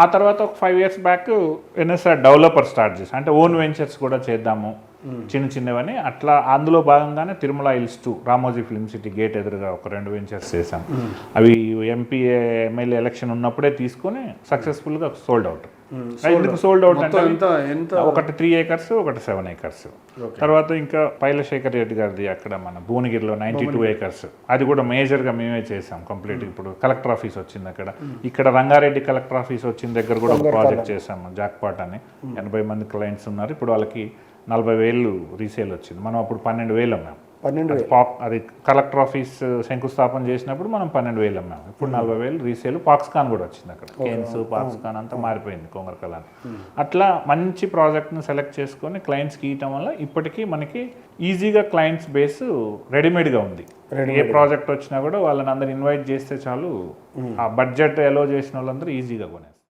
ఆ తర్వాత ఒక 5 years back NSR developer start చేసాం, అంటే ఓన్ వెంచర్స్ కూడా చేద్దాము చిన్న చిన్నవని. అట్లా అందులో భాగంగానే Tirumala hills 2 Ramoji film city gate ఎదురుగా ఒక 2 వెంచర్స్ చేసాం. అవి ఎంపీ ఎమ్మెల్యే ఎలక్షన్ ఉన్నప్పుడే తీసుకొని సక్సెస్ఫుల్గా సోల్డ్ అవుట్. ఎందుకు సోల్డ్ అవుట్ అంటే ఒకటి 3 acres, ఒకటి 7 acres. తర్వాత ఇంకా పైలశేఖర్ రెడ్డి గారిది అక్కడ మన భువనగిరిలో 92 acres, అది కూడా మేజర్గా మేమే చేసాం కంప్లీట్. ఇప్పుడు కలెక్టర్ ఆఫీస్ వచ్చింది అక్కడ. ఇక్కడ రంగారెడ్డి కలెక్టర్ ఆఫీస్ వచ్చిన దగ్గర కూడా ఒక ప్రాజెక్ట్ చేసాము, జాక్పాట్ అని. 80 మంది క్లయింట్స్ ఉన్నారు. ఇప్పుడు వాళ్ళకి 40,000 రీసేల్ వచ్చింది. మనం అప్పుడు 12,000 అమ్మాం. అది కలెక్టర్ ఆఫీస్ శంకుస్థాపన చేసినప్పుడు మనం 12,000 అమ్మాము. ఇప్పుడు 40,000 రీసేల్. పాక్స్కాన్ కూడా వచ్చింది అక్కడ. కేన్స్ పాక్స్కాన్ అంతా మారిపోయింది కొంగరకలాన్. అట్లా మంచి ప్రాజెక్ట్ని సెలెక్ట్ చేసుకొని క్లయింట్స్కి ఇవ్వటం వల్ల ఇప్పటికీ మనకి ఈజీగా క్లయింట్స్ బేస్ రెడీమేడ్గా ఉంది. ఏ ప్రాజెక్ట్ వచ్చినా కూడా వాళ్ళని అందరు ఇన్వైట్ చేస్తే చాలు, ఆ బడ్జెట్ ఎలో చేసిన వాళ్ళందరూ ఈజీగా కొనేస్తారు.